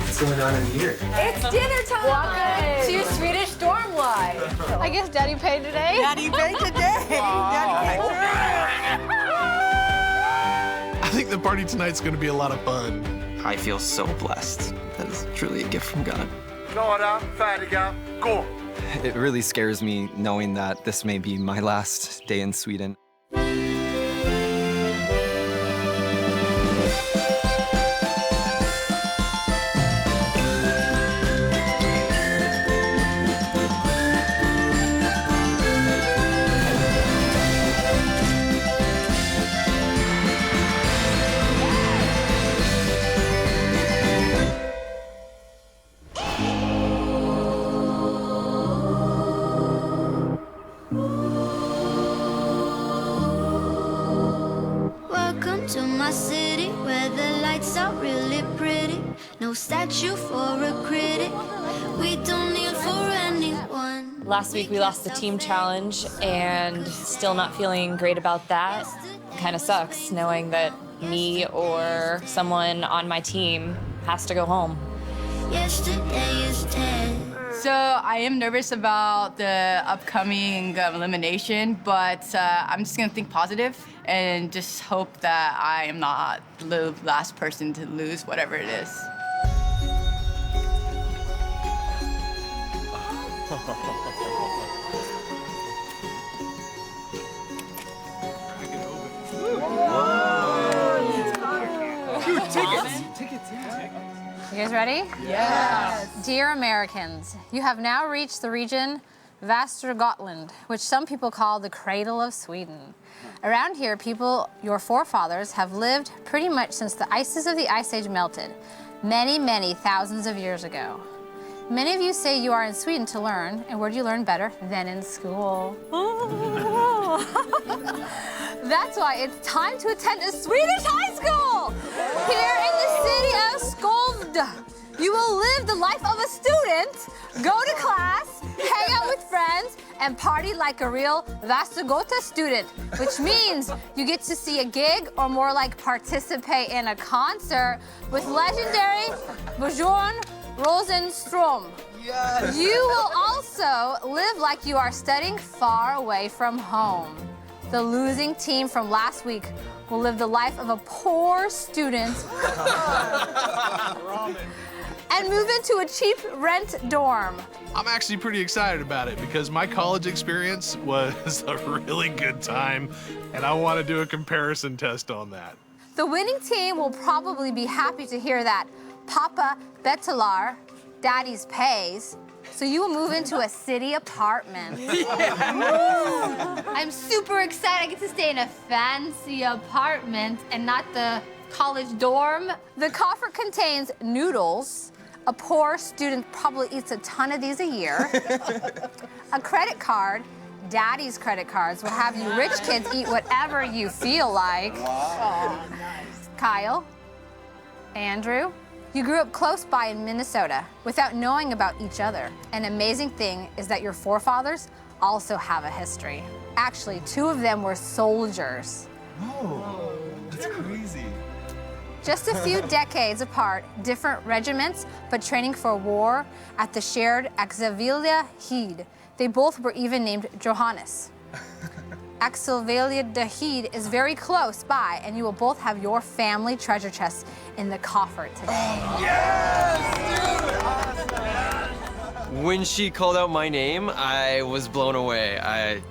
What's going on in here? It's dinner time! Welcome to Swedish dorm life. I guess Daddy paid today. Daddy paid today. Daddy paid today. I think the party tonight's gonna be a lot of fun. I feel so blessed. That is truly a gift from God. Klara, färdiga, gå! It really scares me knowing that this may be my last day in Sweden. To my city where the lights are really pretty. No statue for a critic. We don't kneel for anyone. Last week we lost the team challenge and still not feeling great about that. Kind of sucks knowing that me or someone on my team has to go home. Yesterday is dead. So I am nervous about the upcoming elimination, but I'm just gonna think positive and just hope that I am not the last person to lose whatever it is. You guys ready? Yes. Dear Americans, you have now reached the region Västergötland, which some people call the cradle of Sweden. Around here, people, your forefathers, have lived pretty much since the ices of the Ice Age melted, many, many thousands of years ago. Many of you say you are in Sweden to learn, and where do you learn better than in school? That's why it's time to attend a Swedish high school! Here in the city of Skövde, you will live the life of a student, go to class, hang out with friends, and party like a real Västergöta student, which means you get to see a gig, or more like participate in a concert with legendary Björn Rosenström. Yes. You will also live like you are studying far away from home. The losing team from last week will live the life of a poor student and move into a cheap rent dorm. I'm actually pretty excited about it because my college experience was a really good time, and I want to do a comparison test on that. The winning team will probably be happy to hear that Papa betalar, Daddy's pays, so you will move into a city apartment. Yeah. I'm super excited I get to stay in a fancy apartment and not the college dorm. The coffer contains noodles. A poor student probably eats a ton of these a year. A credit card. Daddy's credit cards will have you rich kids eat whatever you feel like. Wow. Oh, nice. Kyle, Andrew, you grew up close by in Minnesota without knowing about each other. An amazing thing is that your forefathers also have a history. Actually, 2 of them were soldiers. Oh, that's crazy. Just a few decades apart, different regiments, but training for war at the shared Axevilla Heed. They both were even named Johannes. Axevilla Heed is very close by, and you will both have your family treasure chests in the coffer today. Yes, dude! When she called out my name, I was blown away.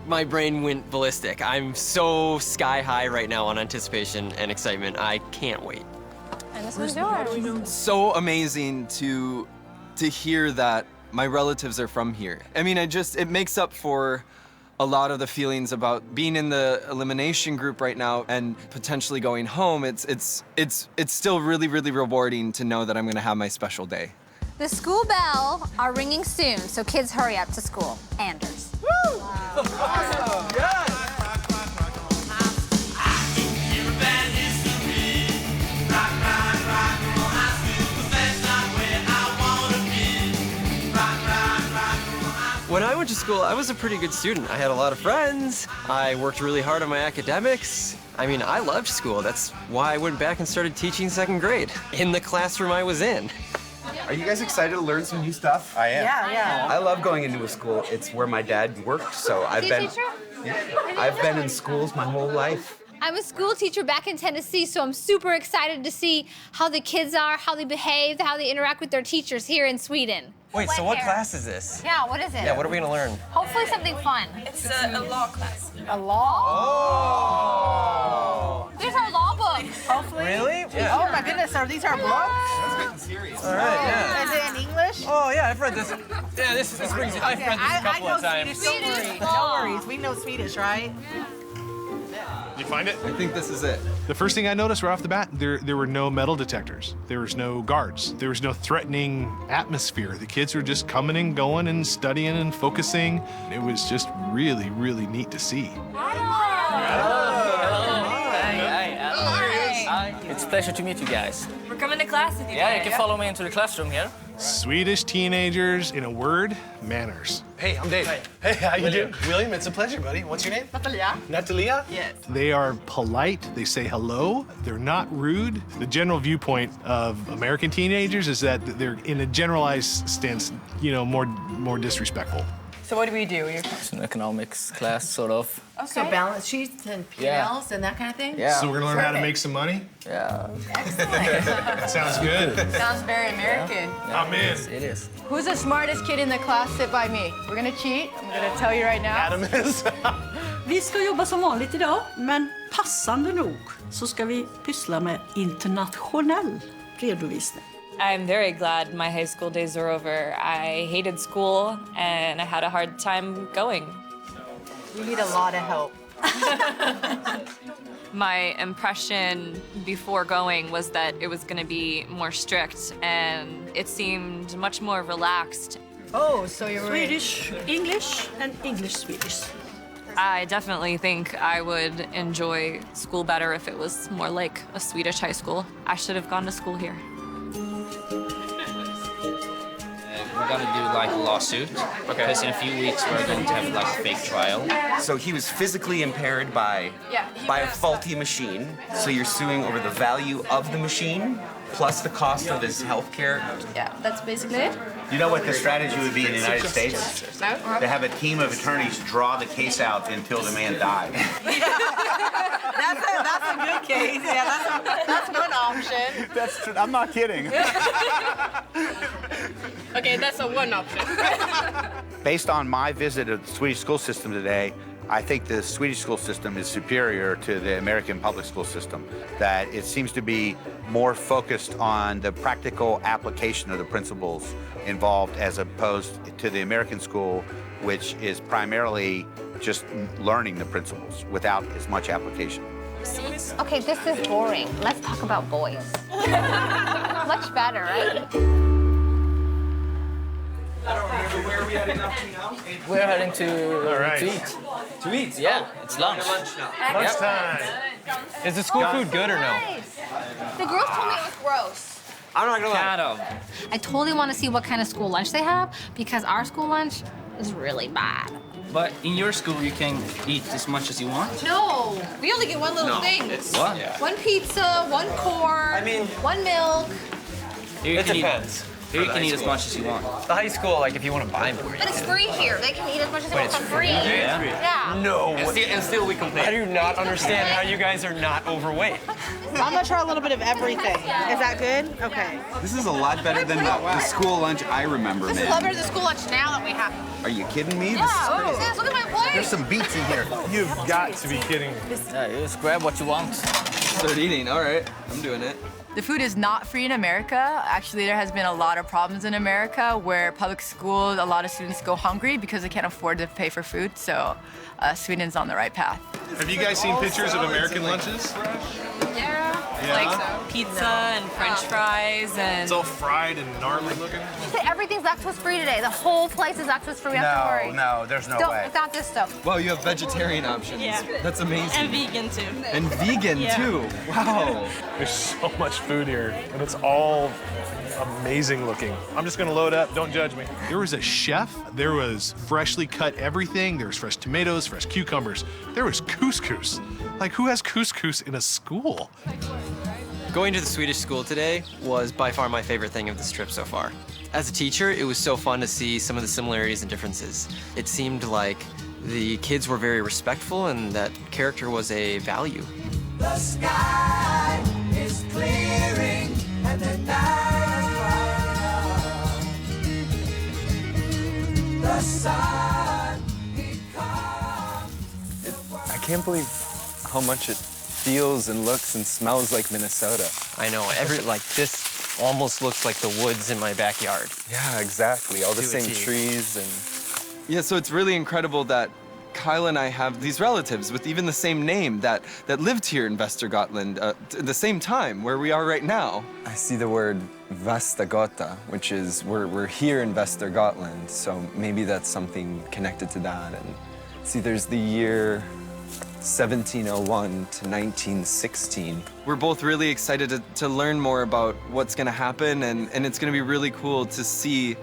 My brain went ballistic. I'm so sky high right now on anticipation and excitement. I can't wait. And this one's yours. So amazing to hear that my relatives are from here. I mean, it makes up for a lot of the feelings about being in the elimination group right now and potentially going home. It's still really, really rewarding to know that I'm gonna have my special day. The school bell are ringing soon, so kids hurry up to school. Anders. Woo! Wow. Awesome. Yes. When I went to school, I was a pretty good student. I had a lot of friends. I worked really hard on my academics. I mean, I loved school. That's why I went back and started teaching 2nd grade in the classroom I was in. Are you guys excited to learn some new stuff? I am. Yeah. I love going into a school. It's where my dad worked, so I've been in schools my whole life. I'm a school teacher back in Tennessee, so I'm super excited to see how the kids are, how they behave, how they interact with their teachers here in Sweden. Wait, so what class is this? Yeah, what is it? Yeah, what are we gonna learn? Hopefully something fun. It's a law class. A law? Oh! There's our law book. Hopefully. Really? Yeah. Oh my goodness, are these our books? All right, yeah. Is it in English? Oh, yeah, I've read this. Yeah, this brings I've read this a couple of times. Swedish, don't worry. No worries, we know Swedish, right? You find it? I think this is it. The first thing I noticed right off the bat, there were no metal detectors. There was no guards. There was no threatening atmosphere. The kids were just coming and going and studying and focusing. It was just really, really neat to see. It's a pleasure to meet you guys. We're coming to class with you. Yeah, you can follow me into the classroom here. Swedish teenagers, in a word, manners. Hey, I'm Dave. Hey, how you doing? William, it's a pleasure, buddy. What's your name? Natalia. Natalia? Yes. They are polite, they say hello, they're not rude. The general viewpoint of American teenagers is that they're, in a generalized sense, you know, more disrespectful. So what do we do? It's an economics class, sort of. Okay. So balance sheets and P&Ls and that kind of thing? Yeah. So we're gonna learn how to make some money? Yeah. That sounds good. Sounds very American. I'm in. It is. Who's the smartest kid in the class? Sit by me. We're gonna cheat. I'm gonna tell you right now. Adam is. Vi ska jobba som vanligt idag, men passande nog så ska vi pyssla med internationell redovisning. I'm very glad my high school days are over. I hated school and I had a hard time going. We need a lot of help. My impression before going was that it was going to be more strict and it seemed much more relaxed. Oh, so you're Swedish, English, and English, Swedish. I definitely think I would enjoy school better if it was more like a Swedish high school. I should have gone to school here. We're gonna do like a lawsuit. Because in a few weeks we're going to have like a fake trial. So he was physically impaired by a faulty machine. So you're suing over the value of the machine plus the cost of his health care. Yeah, that's basically it. You know what the strategy would be in the United States? No? To have a team of attorneys draw the case out until the man died. That's a good case. Yeah, that's one option. That's true. I'm not kidding. Okay, that's a one option. Based on my visit of the Swedish school system today, I think the Swedish school system is superior to the American public school system. That it seems to be more focused on the practical application of the principles involved as opposed to the American school, which is primarily just learning the principles without as much application. Okay, this is boring. Let's talk about boys. Much better, right? Where are we heading up to now? We're heading to eat. To eat? Yeah, it's lunch. Lunchtime. Is the school food good or no? The girls told me it was gross. I'm not gonna lie. Kind of. I totally want to see what kind of school lunch they have because our school lunch is really bad. But in your school you can eat as much as you want? No, we only get one little thing. What? One pizza, one corn, one milk. Here It depends. Here you can eat as much as you want. The high school, like if you want to buy more. But it's free here. They can eat as much as they want for free. Yeah. No. And still we complain. I do not understand how you guys are not overweight. I'm gonna try a little bit of everything. Is that good? Okay. This is a lot better than the school lunch I remember, This is a lot better than the school lunch now that we have. Are you kidding me? Yeah. Sis, look at my plate. There's some beets in here. You've got to be kidding me. Yeah, you just grab what you want. Start eating. All right, I'm doing it. The food is not free in America. Actually, there has been a lot of problems in America where public schools, a lot of students go hungry because they can't afford to pay for food. So Sweden's on the right path. Have you guys seen pictures of American lunches? Yeah. Like pizza and French fries and... It's all fried and gnarly looking. She said everything's lactose free today. The whole place is lactose free. We have to worry. No, there's no way. It's not this stuff. Wow, you have vegetarian options. Yeah. That's amazing. And vegan too. And vegan too. Wow. There's so much food here, and it's all amazing looking. I'm just gonna load up, don't judge me. There was a chef, there was freshly cut everything, there was fresh tomatoes, fresh cucumbers, there was couscous. Like, who has couscous in a school? Going to the Swedish school today was by far my favorite thing of this trip so far. As a teacher, it was so fun to see some of the similarities and differences. It seemed like the kids were very respectful and that character was a value. The sky is clearing and the night the sun I can't believe how much it feels and looks and smells like Minnesota. I know, like this almost looks like the woods in my backyard. Yeah, exactly. All the To a same T. trees and... Yeah, so it's really incredible that Kyle and I have these relatives with even the same name that lived here in Västergötland at the same time where we are right now. I see the word Västergöta, which is we're here in Västergötland, so maybe that's something connected to that. And see, there's the year 1701 to 1916. We're both really excited to learn more about what's going to happen, and it's going to be really cool to see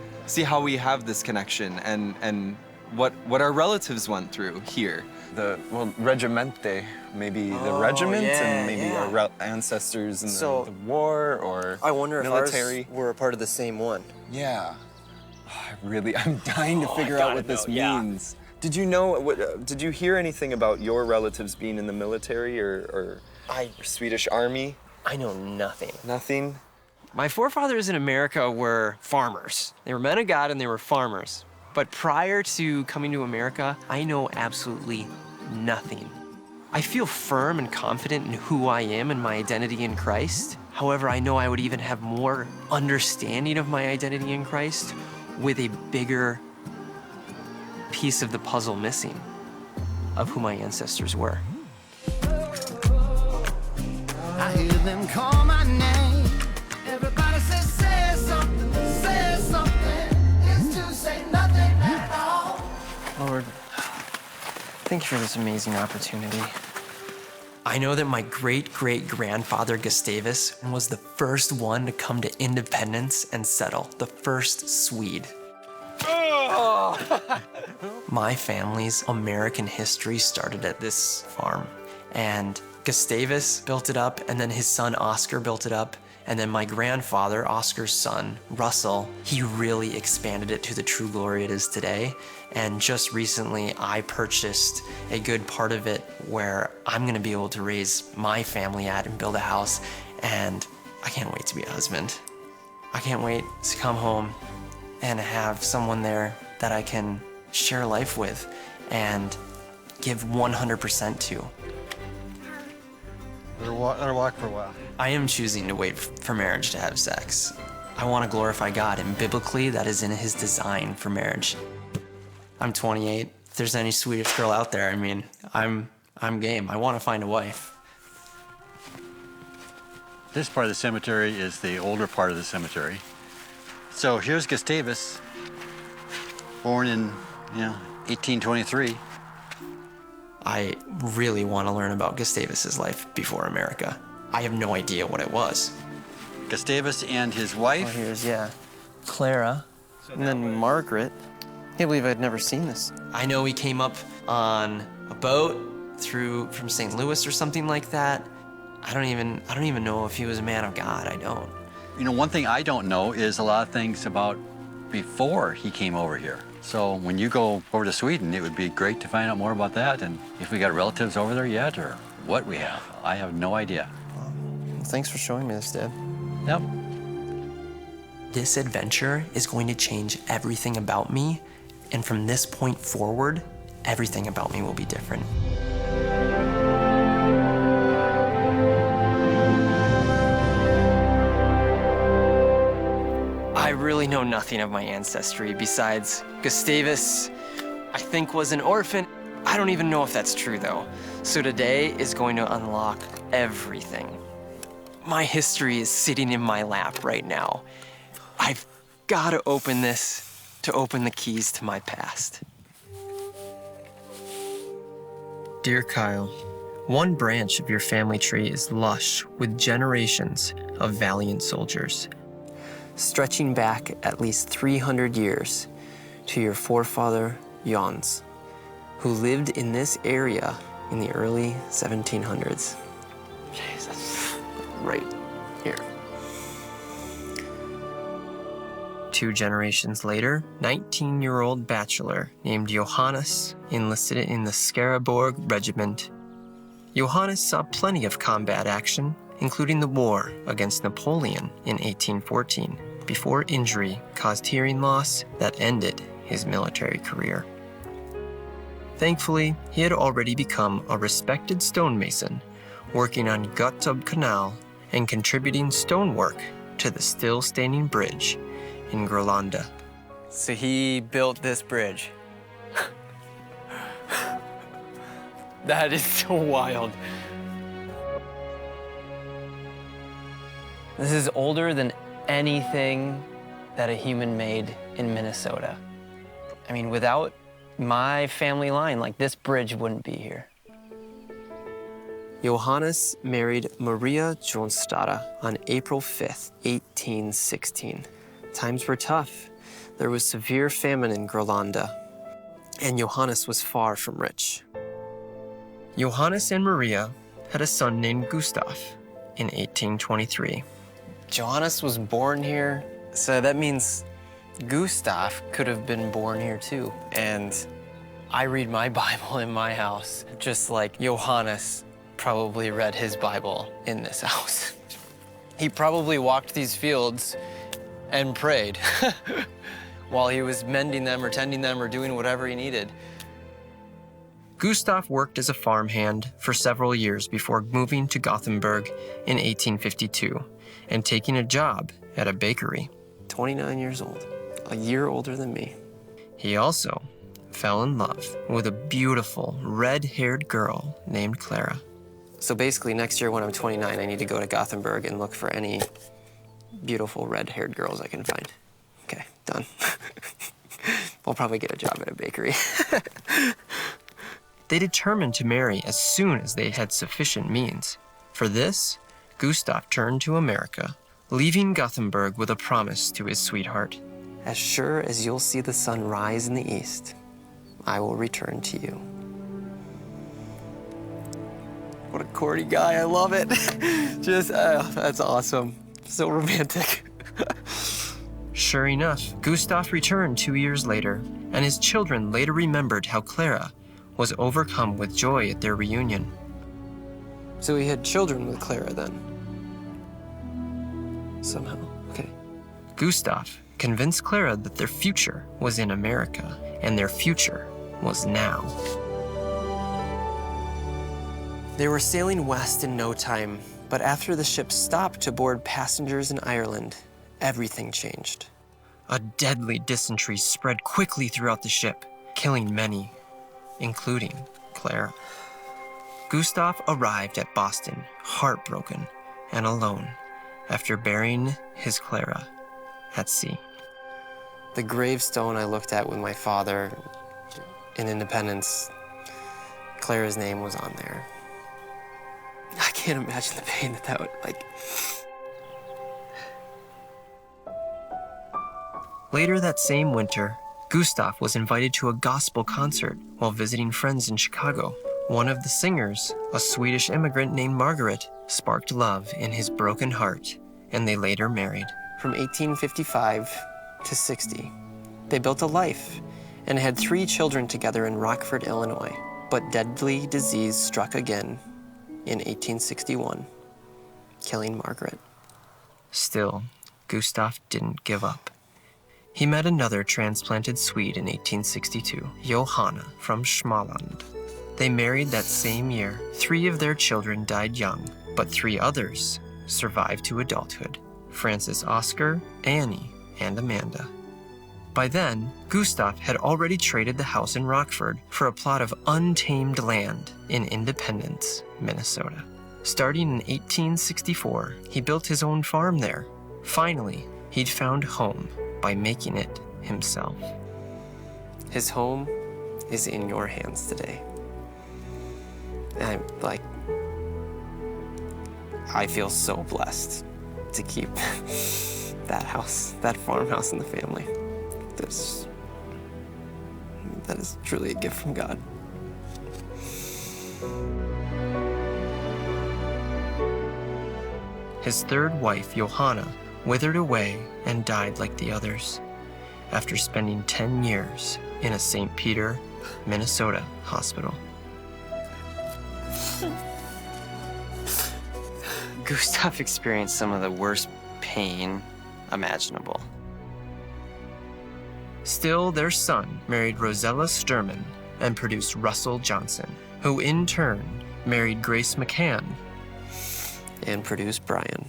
how we have this connection and what our relatives went through here. Regimente, maybe the regiment, and maybe our ancestors in the war or I wonder military. if ours were a part of the same one. Yeah. I'm dying to figure out what this means. Did you know, did you hear anything about your relatives being in the military or Swedish Army? I know nothing. Nothing? My forefathers in America were farmers. They were men of God and they were farmers. But prior to coming to America, I know absolutely nothing. I feel firm and confident in who I am and my identity in Christ. However, I know I would even have more understanding of my identity in Christ with a bigger piece of the puzzle missing of who my ancestors were. I hear them call my name. Everybody says, say something, say something. It's to say nothing at all. Lord, thank you for this amazing opportunity. I know that my great-great-grandfather Gustavus was the first one to come to independence and settle, the first Swede. My family's American history started at this farm, and Gustavus built it up, and then his son Oscar built it up, and then my grandfather, Oscar's son, Russell, he really expanded it to the true glory it is today. And just recently, I purchased a good part of it where I'm gonna be able to raise my family at and build a house, and I can't wait to be a husband. I can't wait to come home and have someone there that I can share life with and give 100% to. Let her walk for a while. I am choosing to wait for marriage to have sex. I want to glorify God, and biblically, that is in His design for marriage. I'm 28. If there's any Swedish girl out there, I mean, I'm game. I want to find a wife. This part of the cemetery is the older part of the cemetery. So here's Gustavus, born in, 1823. I really want to learn about Gustavus's life before America. I have no idea what it was. Gustavus and his wife. Oh, here's, Clara, and then Margaret. Can't believe I'd never seen this. I know he came up on a boat from St. Louis or something like that. I don't even know if he was a man of God. I don't. One thing I don't know is a lot of things about before he came over here. So when you go over to Sweden, it would be great to find out more about that, and if we got relatives over there yet, or what we have. I have no idea. Well, thanks for showing me this, Dad. Yep. This adventure is going to change everything about me, and from this point forward, everything about me will be different. I really know nothing of my ancestry besides Gustavus, I think, was an orphan. I don't even know if that's true, though. So today is going to unlock everything. My history is sitting in my lap right now. I've got to open this to open the keys to my past. Dear Kyle, one branch of your family tree is lush with generations of valiant soldiers, stretching back at least 300 years to your forefather, Jans, who lived in this area in the early 1700s. Jesus, right 2 generations later, 19-year-old bachelor named Johannes enlisted in the Skaraborg Regiment. Johannes saw plenty of combat action, including the war against Napoleon in 1814, before injury caused hearing loss that ended his military career. Thankfully, he had already become a respected stonemason, working on Gottorp Canal and contributing stonework to the still-standing bridge in Grolanda. So he built this bridge. That is so wild. This is older than anything that a human made in Minnesota. I mean, without my family line, like, this bridge wouldn't be here. Johannes married Maria Jonstada on April 5th, 1816. Times were tough. There was severe famine in Grolanda, and Johannes was far from rich. Johannes and Maria had a son named Gustav in 1823. Johannes was born here, so that means Gustav could have been born here too. And I read my Bible in my house, just like Johannes probably read his Bible in this house. He probably walked these fields and prayed while he was mending them or tending them or doing whatever he needed. Gustav worked as a farmhand for several years before moving to Gothenburg in 1852 and taking a job at a bakery. 29 years old, a year older than me. He also fell in love with a beautiful red-haired girl named Clara. So basically, next year when I'm 29, I need to go to Gothenburg and look for any beautiful red-haired girls I can find. Okay, done. I'll probably get a job at a bakery. They determined to marry as soon as they had sufficient means. For this, Gustav turned to America, leaving Gothenburg with a promise to his sweetheart. As sure as you'll see the sun rise in the east, I will return to you. What a corny guy, I love it. Just, that's awesome. So romantic. Sure enough, Gustav returned 2 years later, and his children later remembered how Clara was overcome with joy at their reunion. So he had children with Clara then? Somehow, okay. Gustav convinced Clara that their future was in America, and their future was now. They were sailing west in no time, but after the ship stopped to board passengers in Ireland, everything changed. A deadly dysentery spread quickly throughout the ship, killing many, including Clara. Gustav arrived at Boston, heartbroken and alone, after burying his Clara at sea. The gravestone I looked at with my father in Independence, Clara's name was on there. I can't imagine the pain that would, like... Later that same winter, Gustav was invited to a gospel concert while visiting friends in Chicago. One of the singers, a Swedish immigrant named Margaret, sparked love in his broken heart, and they later married. From 1855 to 60, they built a life and had 3 children together in Rockford, Illinois. But deadly disease struck again in 1861, killing Margaret. Still, Gustav didn't give up. He met another transplanted Swede in 1862, Johanna from Småland. They married that same year. 3 of their children died young, but 3 others survived to adulthood: Francis Oscar, Annie, and Amanda. By then, Gustav had already traded the house in Rockford for a plot of untamed land in Independence, Minnesota. Starting in 1864, he built his own farm there. Finally, he'd found home by making it himself. His home is in your hands today. I feel so blessed to keep that house, that farmhouse in the family. That is truly a gift from God. His third wife, Johanna, withered away and died like the others. after spending 10 years in a St. Peter, Minnesota hospital. Gustav experienced some of the worst pain imaginable. Still, their son married Rosella Sturman and produced Russell Johnson, who in turn married Grace McCann and produced Brian,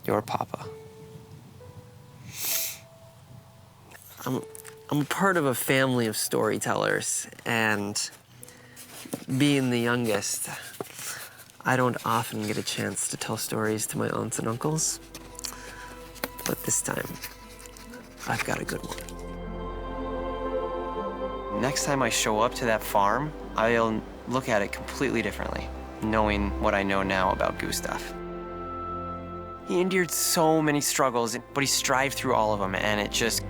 your papa. I'm a part of a family of storytellers, and being the youngest, I don't often get a chance to tell stories to my aunts and uncles, but this time, I've got a good one. Next time I show up to that farm, I'll look at it completely differently, knowing what I know now about Gustav. He endured so many struggles, but he strived through all of them, and it just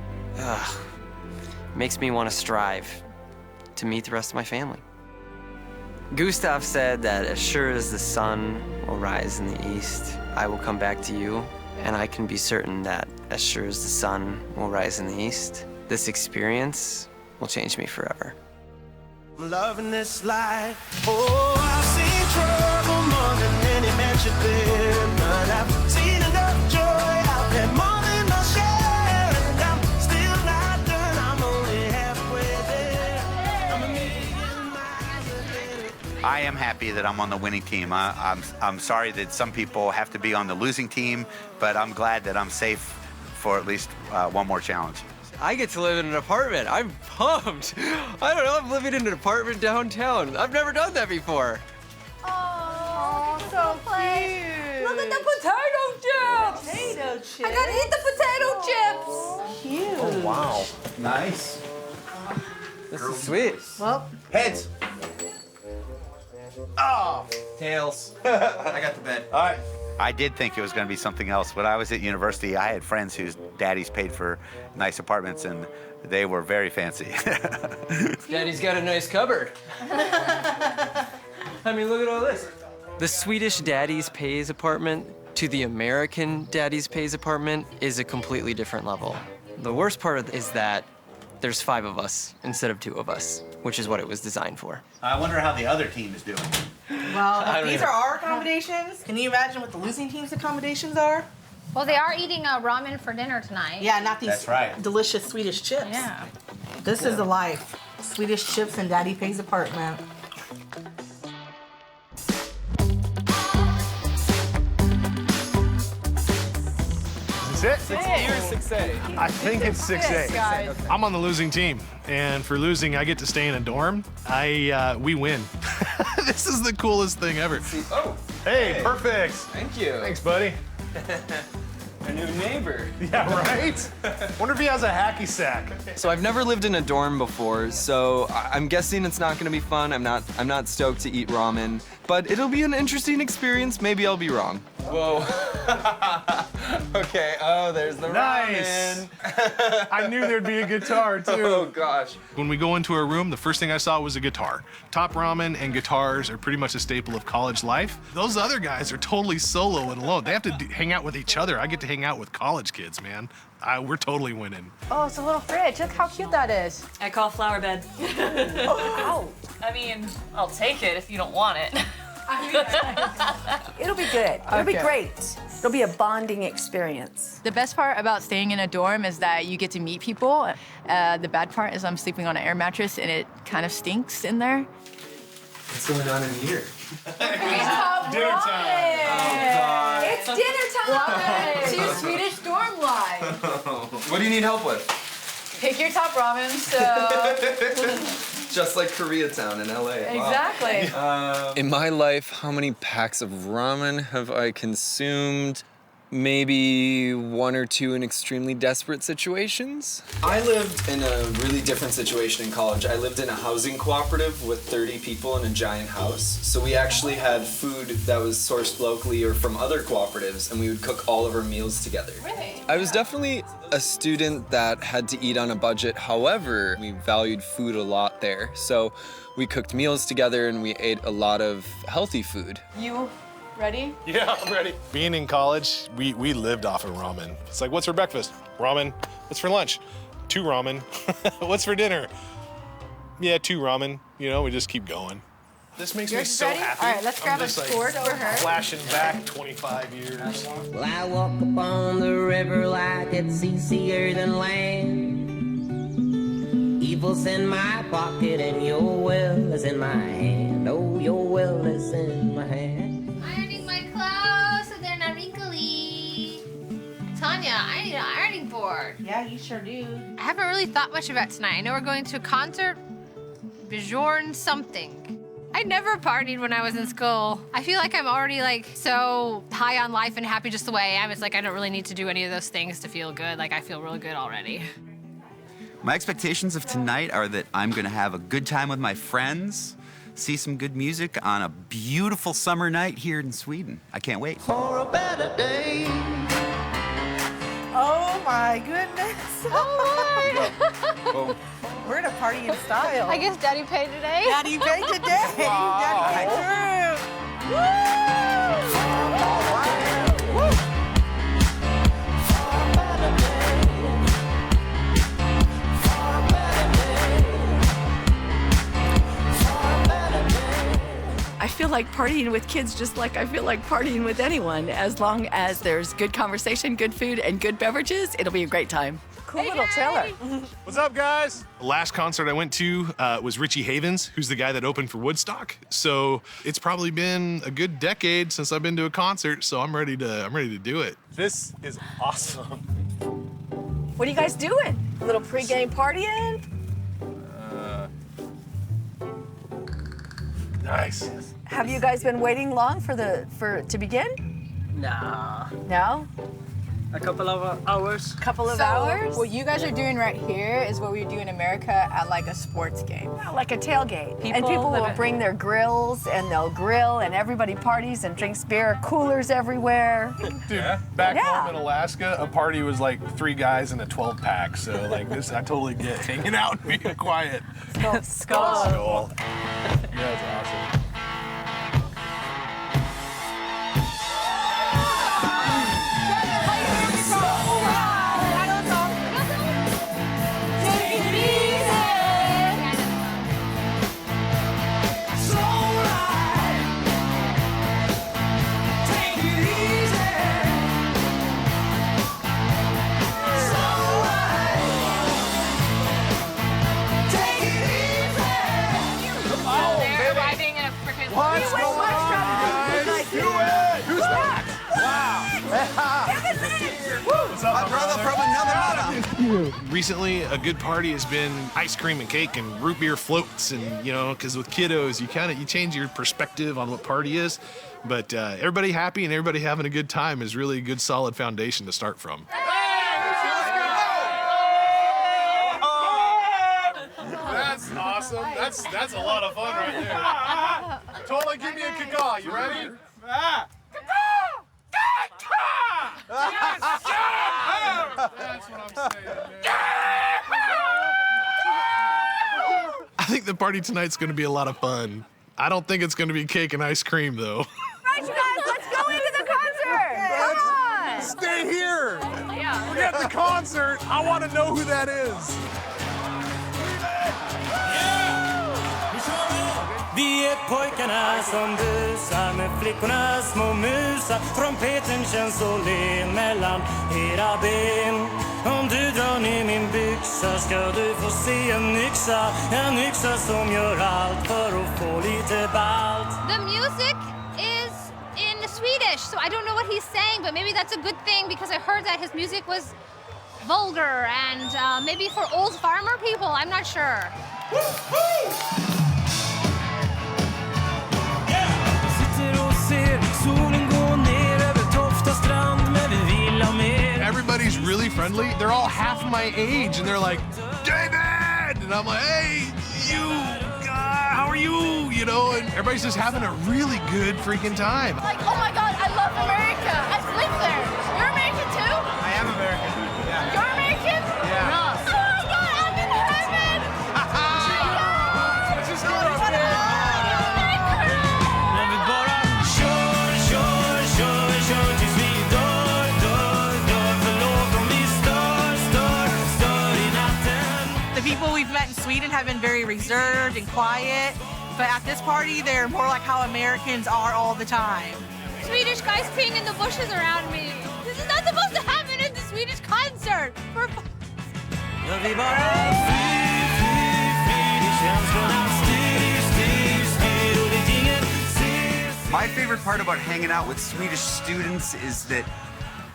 makes me want to strive to meet the rest of my family. Gustav said that as sure as the sun will rise in the east, I will come back to you, and I can be certain that as sure as the sun will rise in the east, this experience will change me forever. Loving this life. Oh, I've seen trouble more than any man should bear, but I've seen enough joy out there, more than my share, and I'm still not done. I'm only halfway there. I'm a million miles ahead. I am happy that I'm on the winning team. I'm sorry that some people have to be on the losing team, but I'm glad that I'm safe for at least one more challenge. I get to live in an apartment. I'm pumped. I don't know, I'm living in an apartment downtown. I've never done that before. Oh, so cute. Look at the potato chips. Potato chips. I gotta eat the potato chips. Cute. Oh, wow. Nice. This is sweet. Well, Heads. Oh, tails. I got the bed. All right. I did think it was going to be something else. When I was at university, I had friends whose daddies paid for nice apartments, and they were very fancy. Daddy's got a nice cupboard. I mean, look at all this. The Swedish Daddy's Pays apartment to the American Daddy's Pays apartment is a completely different level. The worst part is that there's 5 of us instead of 2 of us, which is what it was designed for. I wonder how the other team is doing. well, if these are our accommodations. Can you imagine what the losing team's accommodations are? Well, they are eating ramen for dinner tonight. Yeah, not these That's right. delicious Swedish chips. Yeah. This is the life. Swedish chips in Daddy Pays apartment. Is it? 6B or 6A? I think it's 6A. guys. I'm on the losing team, and for losing, I get to stay in a dorm. We win. This is the coolest thing ever. Oh, Hey, perfect. thank you. Thanks, buddy. A new neighbor. Yeah, right? Wonder if he has a hacky sack. So I've never lived in a dorm before, so I'm guessing it's not gonna be fun. I'm not stoked to eat ramen, but it'll be an interesting experience. Maybe I'll be wrong. Whoa. Okay, oh, there's the Nice. ramen. I knew there'd be a guitar, too. Oh gosh. When we go into a room, the first thing I saw was a guitar. Top ramen and guitars are pretty much a staple of college life. Those other guys are totally solo and alone. They have to hang out with each other. I get to hang out with college kids, man. We're totally winning. Oh, it's a little fridge. Look how cute that is. I call flower bed. Oh. I mean, I'll take it if you don't want it. It'll be good. It'll be Okay. great. It'll be a bonding experience. The best part about staying in a dorm is that you get to meet people. The bad part is I'm sleeping on an air mattress and it kind of stinks in there. What's going on in here? Dinner time. It's dinner time. To Swedish dorm life. What do you need help with? Pick your top ramen, so. Just like Koreatown in LA. Exactly. In my life, how many packs of ramen have I consumed? Maybe 1 or 2 in extremely desperate situations. I lived in a really different situation in college. I lived in a housing cooperative with 30 people in a giant house. So we actually had food that was sourced locally or from other cooperatives, and we would cook all of our meals together. Really? I was definitely a student that had to eat on a budget. However, we valued food a lot there. So we cooked meals together and we ate a lot of healthy food. You Ready? Yeah, I'm ready. Being in college, we lived off of ramen. It's like, what's for breakfast? Ramen. What's for lunch? 2 ramen. What's for dinner? Yeah, 2 ramen. You know, we just keep going. This makes me Yours so ready? happy. All right, let's grab a sport for her. Flashing back 25 years. Well, I walk upon the river like it's easier than land. Evil's in my pocket and your will is in my hand. Oh, your will is in my hand. Ironing my clothes so they're not wrinkly. Tanya, I need an ironing board. Yeah, you sure do. I haven't really thought much about tonight. I know we're going to a concert. Bjorn something. I never partied when I was in school. I feel like I'm already like so high on life and happy just the way I am. It's like I don't really need to do any of those things to feel good. Like I feel real good already. My expectations of tonight are that I'm gonna have a good time with my friends, see some good music on a beautiful summer night here in Sweden. I can't wait. For a better day. Oh my goodness. Oh We're gonna party in style. I guess Daddy paid today. Daddy paid today. Daddy paid through. I feel like partying with kids just like I feel like partying with anyone. As long as there's good conversation, good food, and good beverages, it'll be a great time. Cool little trailer. What's up, guys? The last concert I went to was Richie Havens, who's the guy that opened for Woodstock. So it's probably been a good decade since I've been to a concert, so I'm ready to do it. This is awesome. What are you guys doing? A little pregame partying? Nice. Have you guys been waiting long for to begin? Nah. No? A couple of hours. Couple of So, hours? what you guys are doing right here is what we do in America at like a sports game. Like a tailgate. People and people that will are- bring their grills and they'll grill and everybody parties and drinks beer, coolers everywhere. Dude, back Yeah. home in Alaska, a party was like 3 guys in a 12-pack. So like this, I totally get hanging out and being quiet. Skull. Skull. Yeah, that's awesome. They're riding in a freaking. What's going on, guys? Do it! Who's that? Wow. What's up, my brother from another mother? Recently, a good party has been ice cream and cake and root beer floats, and you know, because with kiddos, you change your perspective on what party is. But everybody happy and everybody having a good time is really a good, solid foundation to start from. That's awesome. That's a lot of fun right there. Totally give me a caca. You ready? That's what I'm saying, I think the party tonight's gonna be a lot of fun. I don't think it's gonna be cake and ice cream though. All right, you guys, let's go into the concert. Come on. Stay here. Yeah. Forget the concert. I want to know who that is. Vi är pojkarna som busar med flickorna små musar. Trumpeten känns så len mellan era ben. Om du drar ner min byxa ska du få se en yxa som gör allt för att få lite balt. The music is in Swedish, so I don't know what he's saying, but maybe that's a good thing because I heard that his music was vulgar and maybe for old farmer people. I'm not sure. Everybody's really friendly. They're all half my age, and they're like, David! And I'm like, hey, you, how are you? You know, and everybody's just having a really good freaking time. Like, oh my God, I love America. I've lived there. You're American too? I am American. Yeah. You're American? Yeah. Oh my God, I'm in heaven. När vi bara kör Sweden have been very reserved and quiet, but at this party, they're more like how Americans are all the time. Swedish guys peeing in the bushes around me. This is not supposed to happen in the Swedish concert. My favorite part about hanging out with Swedish students is that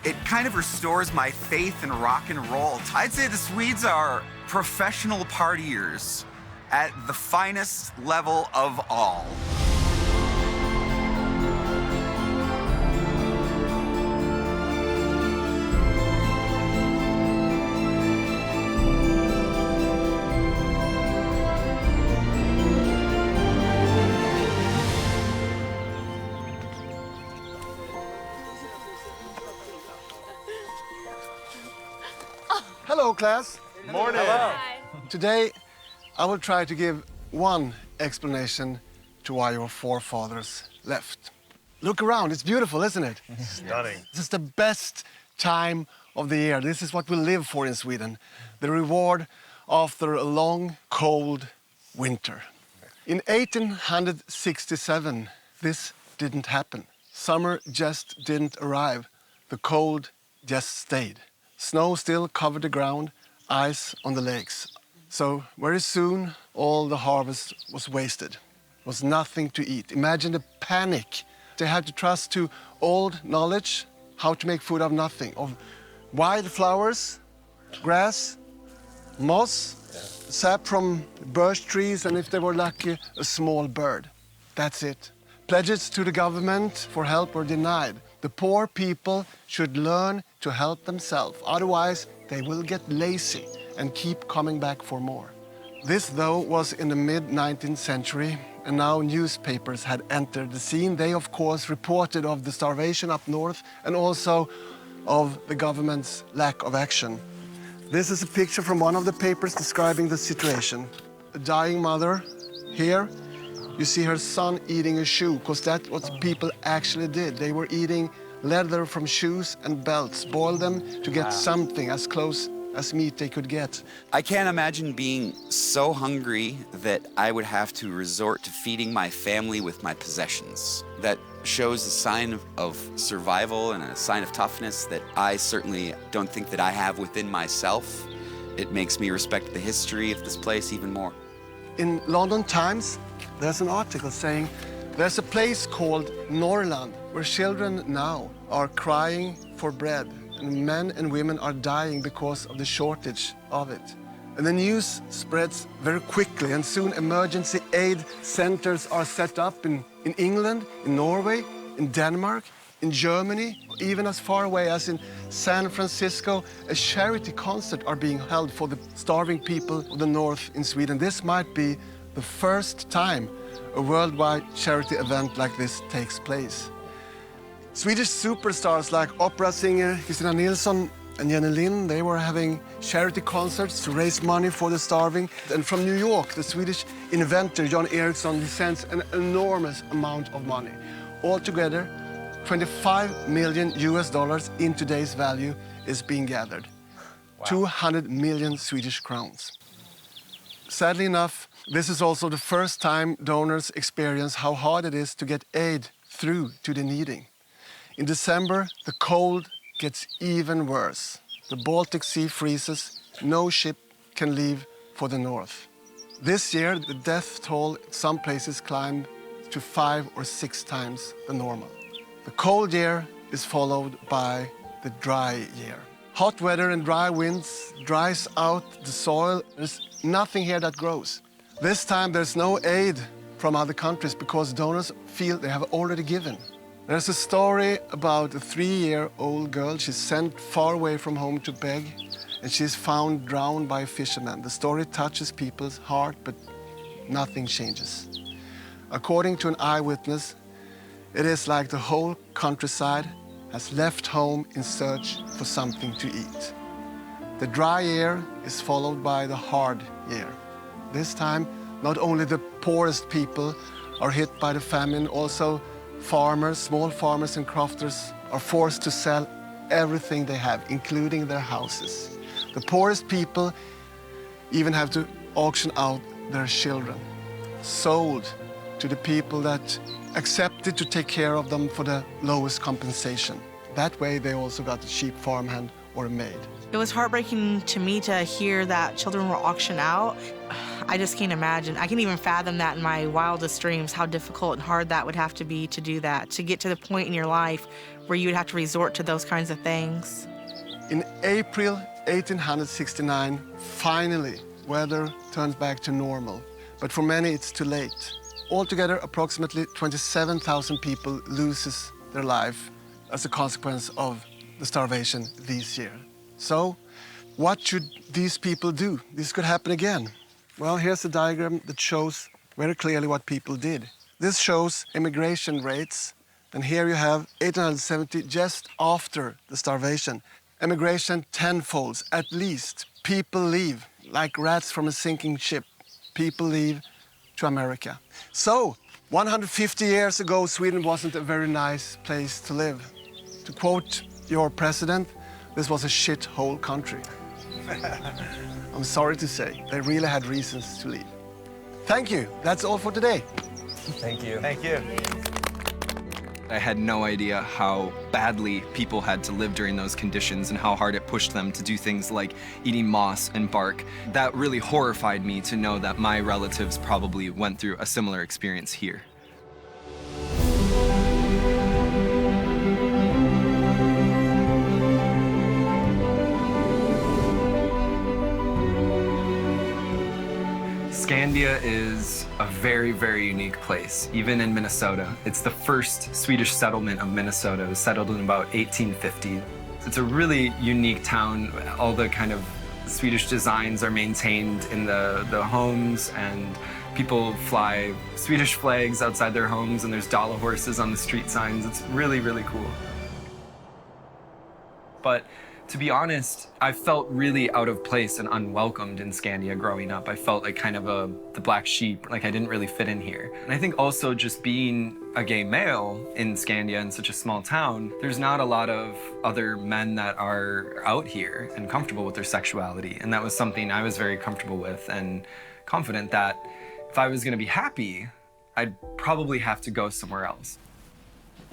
it kind of restores my faith in rock and roll. I'd say the Swedes are professional partiers at the finest level of all. Hello, class. Morning. Hello. Today, I will try to give one explanation to why your forefathers left. Look around, it's beautiful, isn't it? Stunning. This is the best time of the year. This is what we live for in Sweden. The reward after a long, cold winter. In 1867, this didn't happen. Summer just didn't arrive. The cold just stayed. Snow still covered the ground, ice on the lakes. So very soon, all the harvest was wasted. There was nothing to eat. Imagine the panic. They had to trust to old knowledge, how to make food of nothing, of wildflowers, grass, moss, sap from birch trees, and if they were lucky, a small bird. That's it. Pledges to the government for help were denied. The poor people should learn to help themselves. Otherwise, they will get lazy and keep coming back for more. This, though, was in the mid-19th century, and now newspapers had entered the scene. They, of course, reported of the starvation up north and also of the government's lack of action. This is a picture from one of the papers describing the situation. A dying mother. Here, you see her son eating a shoe, because that's what people actually did. They were eating leather from shoes and belts, boiled them to get something as close as meat they could get. I can't imagine being so hungry that I would have to resort to feeding my family with my possessions. That shows a sign of survival and a sign of toughness that I certainly don't think that I have within myself. It makes me respect the history of this place even more. In London Times, there's an article saying there's a place called Norrland where children now are crying for bread, and men and women are dying because of the shortage of it. And the news spreads very quickly, and soon emergency aid centers are set up in England, in Norway, in Denmark, in Germany, even as far away as in San Francisco. A charity concert are being held for the starving people of the north in Sweden. This might be the first time a worldwide charity event like this takes place. Swedish superstars like opera singer Christina Nilsson and Jenny Lind, they were having charity concerts to raise money for the starving. And from New York, the Swedish inventor John Ericsson, he sends an enormous amount of money. Altogether, $25 million in today's value is being gathered. Wow. 200 million Swedish crowns. Sadly enough, this is also the first time donors experience how hard it is to get aid through to the needy. In December, the cold gets even worse. The Baltic Sea freezes, no ship can leave for the north. This year, the death toll in some places climbed to 5 or 6 times the normal. The cold year is followed by the dry year. Hot weather and dry winds dries out the soil. There's nothing here that grows. This time there's no aid from other countries because donors feel they have already given. There's a story about a 3-year-old girl. She's sent far away from home to beg, and she's found drowned by a fisherman. The story touches people's heart, but nothing changes. According to an eyewitness, it is like the whole countryside has left home in search for something to eat. The dry year is followed by the hard year. This time, not only the poorest people are hit by the famine, also farmers, small farmers and crofters are forced to sell everything they have, including their houses. The poorest people even have to auction out their children, sold to the people that accepted to take care of them for the lowest compensation. That way they also got a cheap farmhand or a maid. It was heartbreaking to me to hear that children were auctioned out. I just can't imagine. I can't even fathom that in my wildest dreams, how difficult and hard that would have to be to do that, to get to the point in your life where you would have to resort to those kinds of things. In April 1869, finally, weather turns back to normal. But for many, it's too late. Altogether, approximately 27,000 people loses their life as a consequence of the starvation this year. So, what should these people do? This could happen again. Well, here's a diagram that shows very clearly what people did. This shows immigration rates, and here you have 1870, just after the starvation. Immigration tenfolds, at least. People leave, like rats from a sinking ship. People leave to America. So, 150 years ago, Sweden wasn't a very nice place to live. To quote your president, this was a shithole country. I'm sorry to say, they really had reasons to leave. Thank you. That's all for today. Thank you. Thank you. I had no idea how badly people had to live during those conditions and how hard it pushed them to do things like eating moss and bark. That really horrified me to know that my relatives probably went through a similar experience here. Skandia is a very, very unique place, even in Minnesota. It's the first Swedish settlement of Minnesota. It was settled in about 1850. It's a really unique town. All the kind of Swedish designs are maintained in the homes, and people fly Swedish flags outside their homes, and there's dollar horses on the street signs. It's really, really cool. But to be honest, I felt really out of place and unwelcomed in Skandia growing up. I felt like kind of the black sheep, like I didn't really fit in here. And I think also just being a gay male in Skandia, in such a small town, there's not a lot of other men that are out here and comfortable with their sexuality. And that was something I was very comfortable with and confident that if I was gonna be happy, I'd probably have to go somewhere else.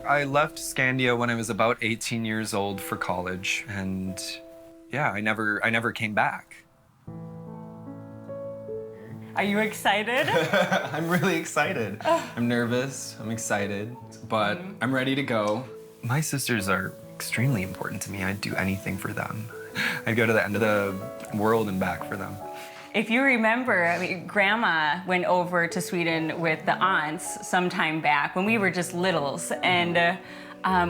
I left Skandia when I was about 18 years old for college, and yeah, I never came back. Are you excited? I'm really excited. I'm nervous, I'm excited, but I'm ready to go. My sisters are extremely important to me. I'd do anything for them. I'd go to the end of the world and back for them. If you remember, I mean, Grandma went over to Sweden with the aunts some time back when we were just littles, and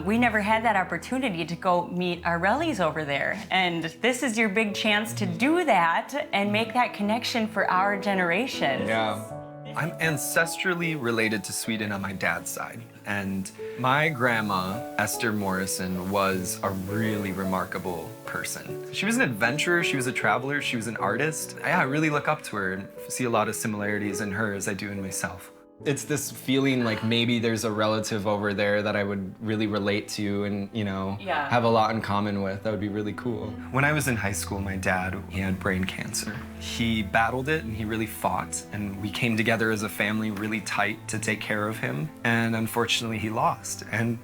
we never had that opportunity to go meet our rellies over there. And this is your big chance to do that and make that connection for our generation. Yeah. I'm ancestrally related to Sweden on my dad's side. And my grandma, Esther Morrison, was a really remarkable person. She was an adventurer, she was a traveler, she was an artist. I really look up to her and see a lot of similarities in her as I do in myself. It's this feeling like maybe there's a relative over there that I would really relate to and, you know, have a lot in common with. That would be really cool. When I was in high school, my dad, he had brain cancer. He battled it and he really fought, and we came together as a family really tight to take care of him. And unfortunately, he lost, and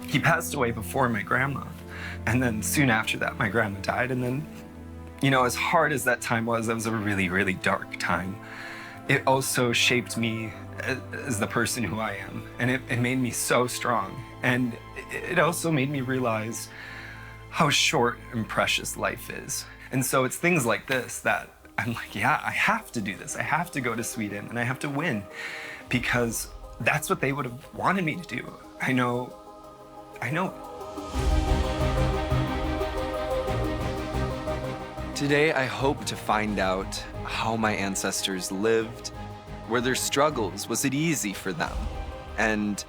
he passed away before my grandma. And then soon after that, my grandma died. And then, you know, as hard as that time was, that was a really, really dark time. It also shaped me as the person who I am, and it made me so strong. And it also made me realize how short and precious life is. And so it's things like this that I'm like, yeah, I have to do this. I have to go to Sweden and I have to win, because that's what they would have wanted me to do. I know. Today, I hope to find out how my ancestors lived. Were there struggles? Was it easy for them? And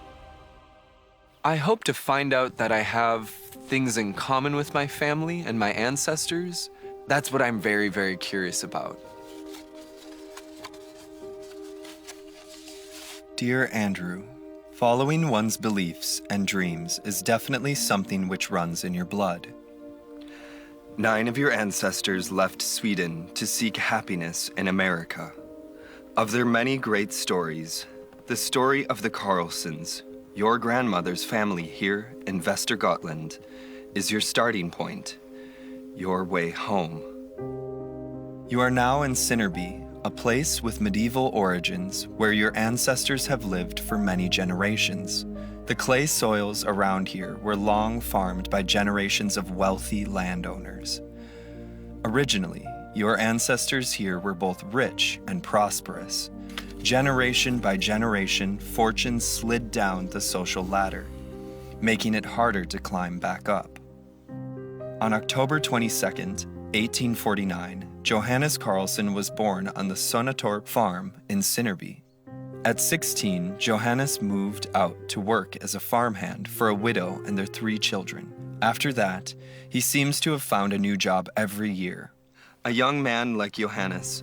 I hope to find out that I have things in common with my family and my ancestors. That's what I'm very, very curious about. Dear Andrew, following one's beliefs and dreams is definitely something which runs in your blood. 9 of your ancestors left Sweden to seek happiness in America. Of their many great stories, the story of the Carlsons, your grandmother's family here in Västergötland, is your starting point, your way home. You are now in Sinnerby, a place with medieval origins where your ancestors have lived for many generations. The clay soils around here were long farmed by generations of wealthy landowners. Originally, your ancestors here were both rich and prosperous. Generation by generation, fortunes slid down the social ladder, making it harder to climb back up. On October 22nd, 1849, Johannes Carlson was born on the Sonnetorp farm in Sinnerby. At 16, Johannes moved out to work as a farmhand for a widow and their 3 children. After that, he seems to have found a new job every year. A young man like Johannes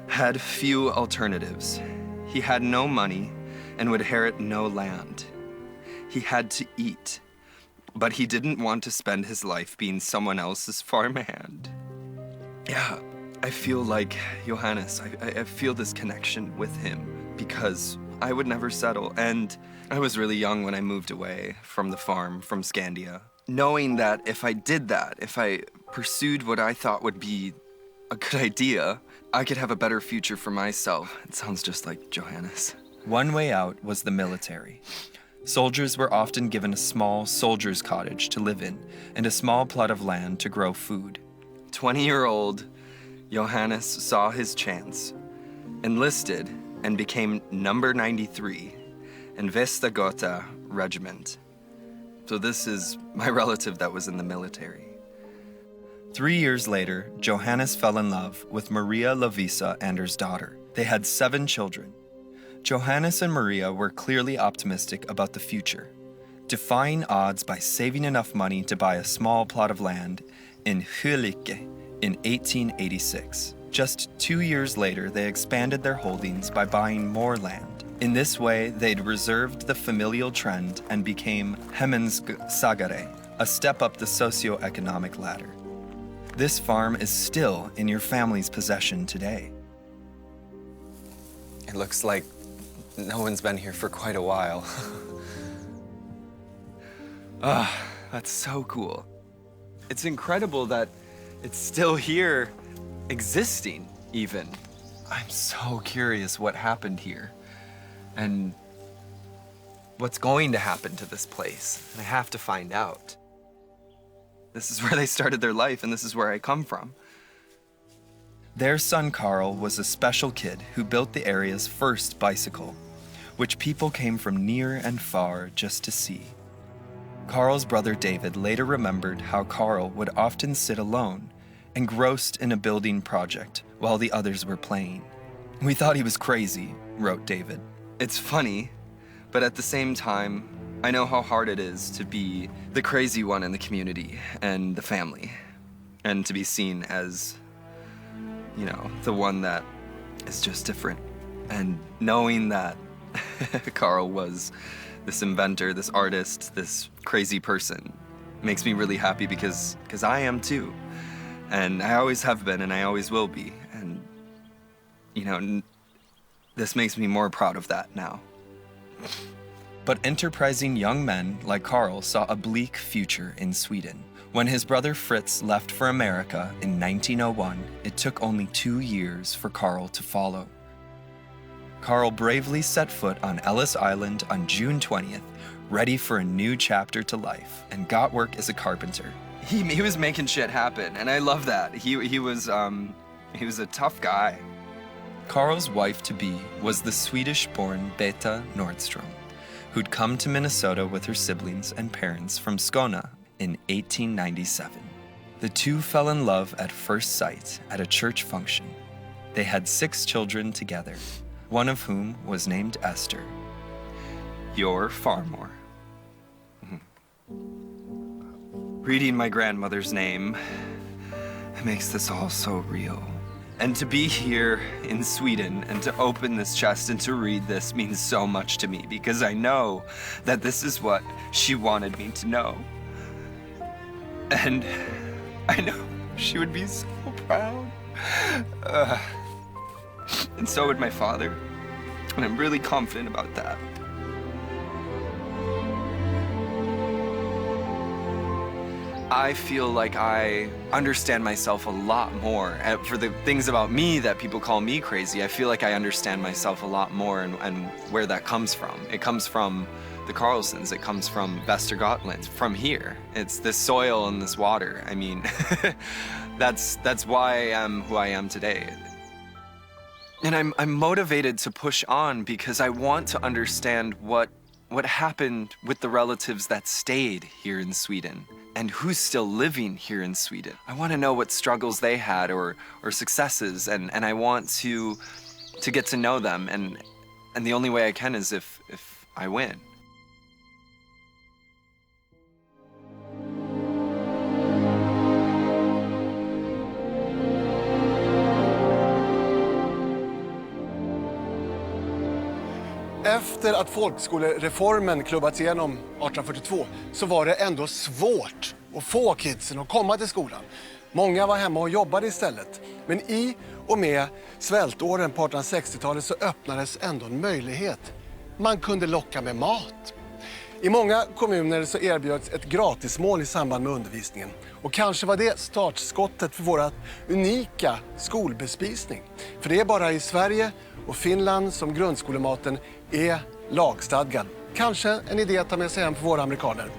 had few alternatives. He had no money and would inherit no land. He had to eat, but he didn't want to spend his life being someone else's farmhand. Yeah, I feel like Johannes. I feel this connection with him because I would never settle. And I was really young when I moved away from the farm, from Scandia. Knowing that if I did that, if I pursued what I thought would be a good idea, I could have a better future for myself. It sounds just like Johannes. One way out was the military. Soldiers were often given a small soldier's cottage to live in and a small plot of land to grow food. 20-year-old Johannes saw his chance, enlisted, and became number 93 in Västergöta Regiment. So this is my relative that was in the military. 3 years later, Johannes fell in love with Maria Lovisa Anders' daughter. They had 7 children. Johannes and Maria were clearly optimistic about the future, defying odds by saving enough money to buy a small plot of land in Hölicke in 1886. Just 2 years later, they expanded their holdings by buying more land. In this way, they'd reserved the familial trend and became Hemmensagare, a step up the socioeconomic ladder. This farm is still in your family's possession today. It looks like no one's been here for quite a while. That's so cool. It's incredible that it's still here, existing even. I'm so curious what happened here and what's going to happen to this place. And I have to find out. This is where they started their life, and this is where I come from. Their son Carl was a special kid who built the area's first bicycle, which people came from near and far just to see. Carl's brother David later remembered how Carl would often sit alone, engrossed in a building project while the others were playing. "We thought he was crazy," wrote David. It's funny, but at the same time, I know how hard it is to be the crazy one in the community and the family, and to be seen as, you know, the one that is just different. And knowing that Carl was this inventor, this artist, this crazy person makes me really happy because I am too. And I always have been and I always will be. And, you know, this makes me more proud of that now. But enterprising young men like Carl saw a bleak future in Sweden. When his brother Fritz left for America in 1901, it took only 2 years for Carl to follow. Carl bravely set foot on Ellis Island on June 20th, ready for a new chapter to life, and got work as a carpenter. He was making shit happen, and I love that. He was a tough guy. Carl's wife-to-be was the Swedish-born Beta Nordstrom, who'd come to Minnesota with her siblings and parents from Skåne in 1897. The two fell in love at first sight at a church function. They had 6 children together, one of whom was named Esther. Your Farmore. Reading my grandmother's name, it makes this all so real. And to be here in Sweden and to open this chest and to read this means so much to me because I know that this is what she wanted me to know. And I know She would be so proud. And so would my father. And I'm really confident about that. I feel like I understand myself a lot more. And for the things about me that people call me crazy, I feel like I understand myself a lot more and where that comes from. It comes from the Carlsons. It comes from Västergötland, from here. It's this soil and this water. I mean, that's why I am who I am today. And I'm motivated to push on because I want to understand what happened with the relatives that stayed here in Sweden and who's still living here in Sweden. I want to know what struggles they had or successes, and I want to get to know them, and the only way I can is if I win. Efter att folkskolereformen klubbats igenom 1842 så var det ändå svårt att få kidsen att komma till skolan. Många var hemma och jobbade istället. Men i och med svältåren på 1860-talet så öppnades ändå en möjlighet. Man kunde locka med mat. I många kommuner så erbjöds ett gratismål i samband med undervisningen. Och kanske var det startskottet för våra unika skolbespisning. För det är bara i Sverige och Finland som grundskolematen är lagstadgad. Kanske en idé att ta med sig hem för våra amerikaner.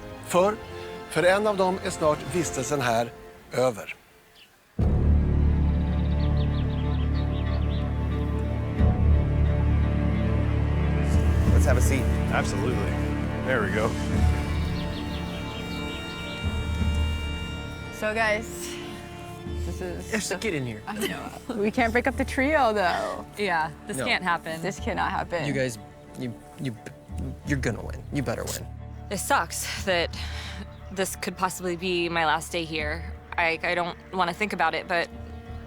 För en av dem är snart vistelsen här över. Let's have a seat. Absolutely. There we go. So guys, this is... Yes, get in here. I know. We can't break up the trio though. Yeah, this No. can't happen. This cannot happen. You guys, you're gonna win. You better win. It sucks that this could possibly be my last day here. I don't want to think about it, but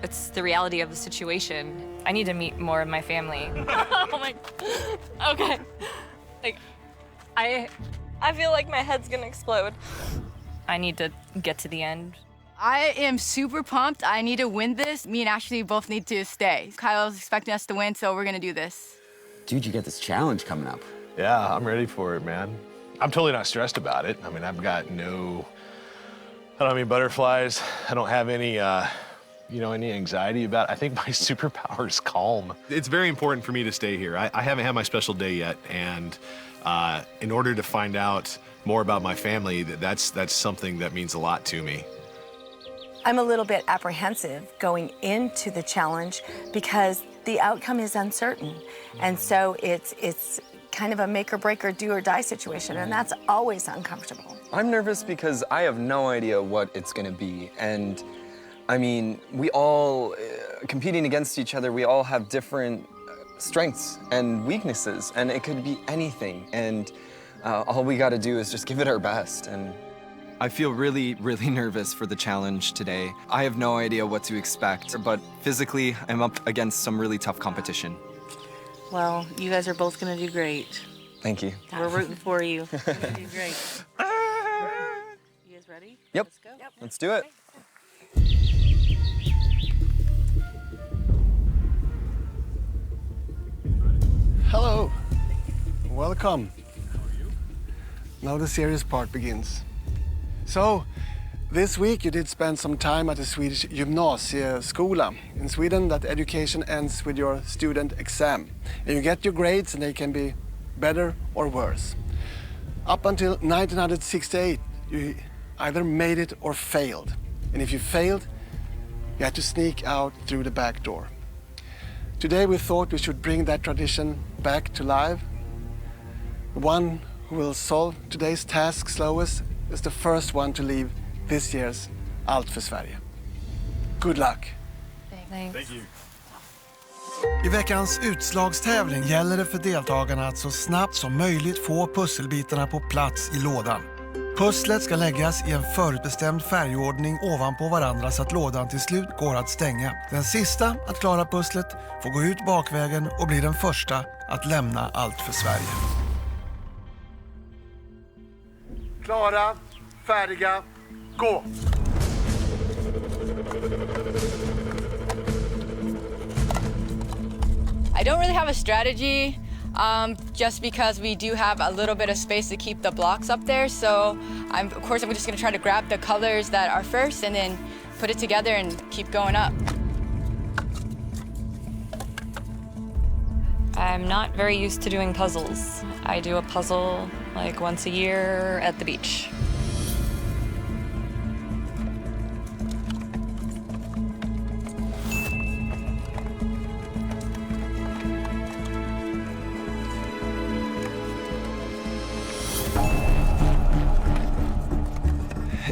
it's the reality of the situation. I need to meet more of my family. Oh my... Okay. Like, I feel like my head's gonna explode. I need to get to the end. I am super pumped. I need to win this. Me and Ashley both need to stay. Kyle's expecting us to win, so we're gonna do this. Dude, you got this challenge coming up. Yeah, I'm ready for it, man. I'm totally not stressed about it. I mean, I've got I don't have any butterflies. I don't have any, any anxiety about it. I think my superpower is calm. It's very important for me to stay here. I haven't had my special day yet, and in order to find out more about my family, that's something that means a lot to me. I'm a little bit apprehensive going into the challenge because the outcome is uncertain. And so it's kind of a make or break or do or die situation, and that's always uncomfortable. I'm nervous because I have no idea what it's going to be. And I mean, we all, competing against each other, we all have different strengths and weaknesses, and it could be anything. And all we got to do is just give it our best. And I feel really, really nervous for the challenge today. I have no idea what to expect, but physically, I'm up against some really tough competition. Well, you guys are both gonna do great. Thank you. We're rooting for you. You're gonna do great. You guys ready? Yep. Let's go. Let's do it. Hello. Welcome. Now the serious part begins. So, this week you did spend some time at the Swedish gymnasieskola. In Sweden, that education ends with your student exam. And you get your grades and they can be better or worse. Up until 1968, you either made it or failed. And if you failed, you had to sneak out through the back door. Today we thought we should bring that tradition back to life. The one who will solve today's task slowest is the first one to leave this year's Allt för Sverige. Good luck! Thanks. Thank you. I veckans utslagstävling gäller det för deltagarna att så snabbt som möjligt få pusselbitarna på plats i lådan. Pusslet ska läggas i en förutbestämd färgordning ovanpå varandra så att lådan till slut går att stänga. Den sista att klara pusslet får gå ut bakvägen och bli den första att lämna Allt för Sverige. Klara, färdiga, gå! I don't really have a strategy, just because we do have a little bit of space to keep the blocks up there. So of course, I'm just gonna try to grab the colors that are first and then put it together and keep going up. I'm not very used to doing puzzles. I do a puzzle like once a year at the beach.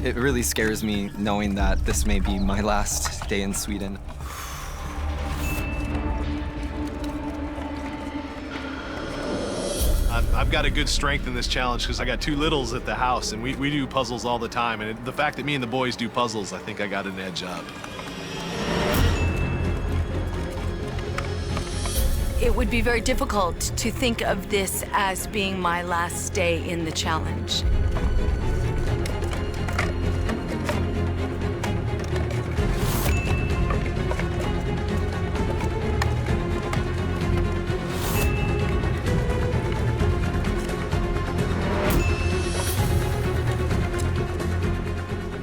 It really scares me knowing that this may be my last day in Sweden. I've got a good strength in this challenge because I got two littles at the house, and we do puzzles all the time. And the fact that me and the boys do puzzles, I think I got an edge up. It would be very difficult to think of this as being my last day in the challenge.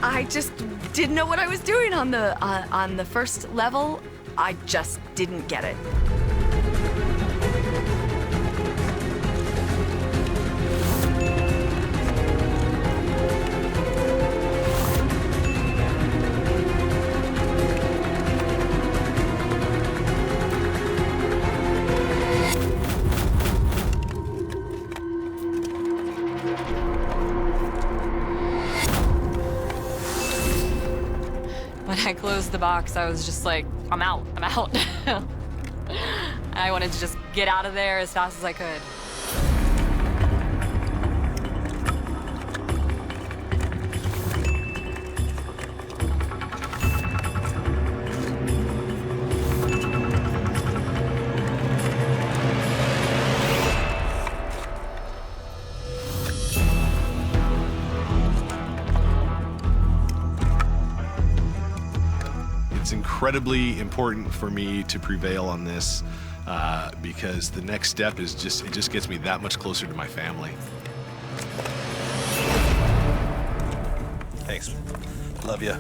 I just didn't know what I was doing on the first level. I just didn't get it. When I closed the box, I was just like, I'm out. I wanted to just get out of there as fast as I could. It's incredibly important for me to prevail on this because the next step is it just gets me that much closer to my family. Thanks. Love you.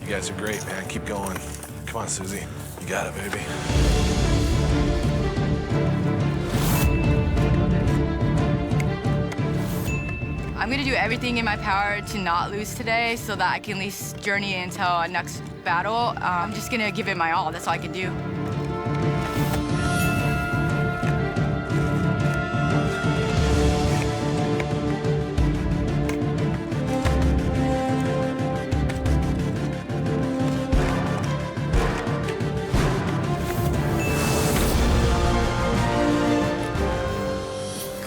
You guys are great, man. Keep going. Come on, Susie. You got it, baby. I'm gonna do everything in my power to not lose today so that I can at least journey until our next battle. I'm just gonna give it my all. That's all I can do.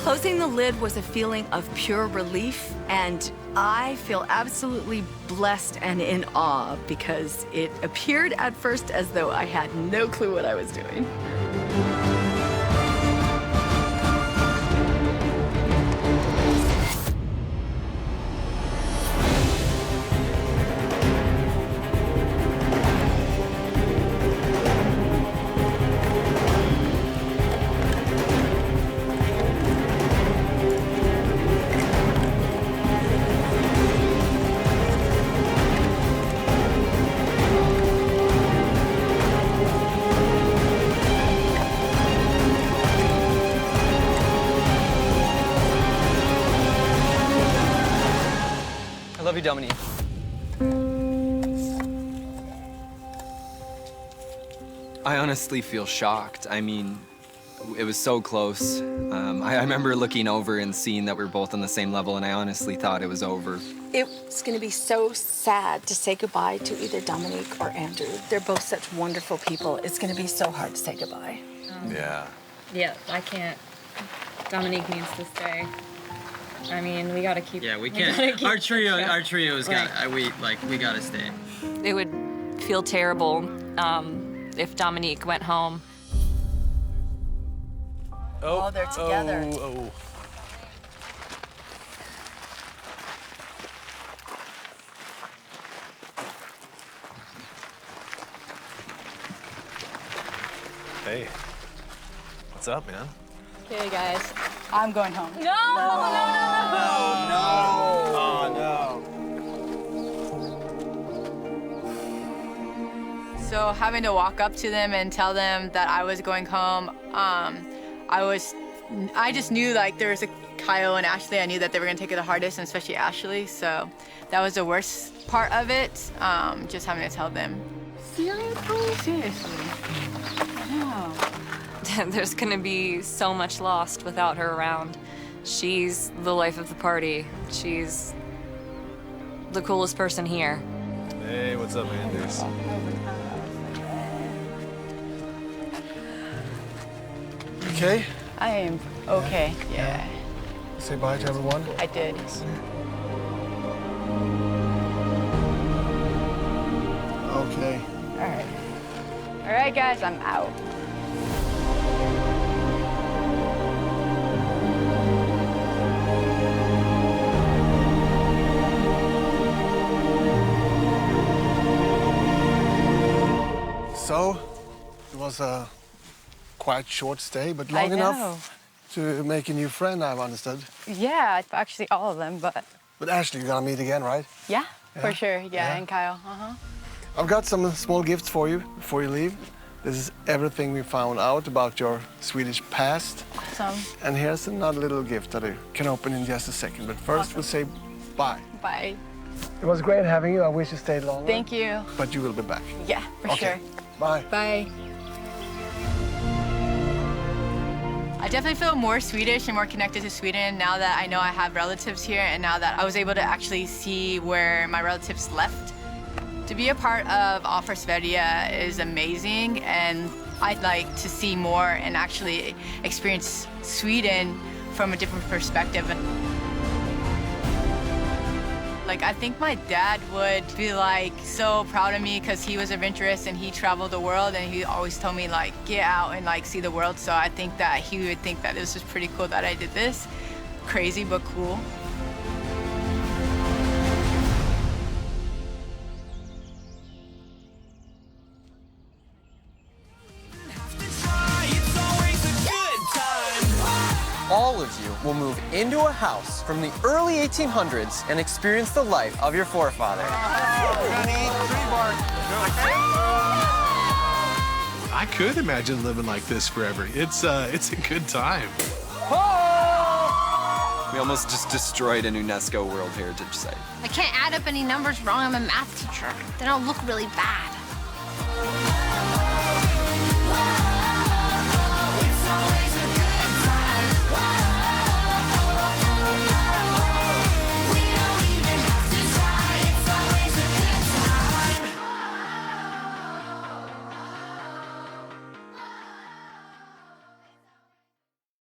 Closing the lid was a feeling of pure relief, and I feel absolutely blessed and in awe because it appeared at first as though I had no clue what I was doing. I love you, Dominique. I honestly feel shocked. I mean, it was so close. I remember looking over and seeing that we were both on the same level, and I honestly thought it was over. It's going to be so sad to say goodbye to either Dominique or Andrew. They're both such wonderful people. It's going to be so hard to say goodbye. Yeah. Yeah, I can't. Dominique needs to stay. I mean, we gotta keep. Yeah, we can't. Our trio's got. We gotta stay. It would feel terrible if Dominique went home. Oh, they're together. Oh. Hey. What's up, man? Okay, guys, I'm going home. No! Oh, no. So having to walk up to them and tell them that I was going home, I just knew like there was a Kyle and Ashley. I knew that they were gonna take it the hardest, and especially Ashley. So that was the worst part of it, just having to tell them. Seriously? No. There's gonna be so much lost without her around. She's the life of the party. She's the coolest person here. Hey, what's up, Anders? Okay? I am okay, yeah. Say bye to everyone. I did. Okay. All right. All right, guys, I'm out. So, it was a quite short stay, but long enough to make a new friend, I've understood. Yeah, actually all of them, but But Ashley, you're gonna meet again, right? yeah, for Yeah? sure. Yeah, Yeah. and Kyle. I've got some small gifts for you before you leave. This is everything we found out about your Swedish past. Awesome. And here's another little gift that I can open in just a second. But first, we'll say bye. Bye. It was great having you. I wish you stayed longer. Thank you. But you will be back. Yeah, for Okay. sure. Bye. Bye. I definitely feel more Swedish and more connected to Sweden now that I know I have relatives here and now that I was able to actually see where my relatives left. To be a part of Allt for Sverige is amazing, and I'd like to see more and actually experience Sweden from a different perspective. Like, I think my dad would be like so proud of me because he was adventurous and he traveled the world, and he always told me like get out and like see the world. So I think that he would think that this was pretty cool that I did this. Crazy but cool. All of you will move into a house from the early 1800s and experience the life of your forefather. I could imagine living like this forever. It's a good time. We almost just destroyed an UNESCO World Heritage Site. I can't add up any numbers wrong. I'm a math teacher. Then I'll look really bad.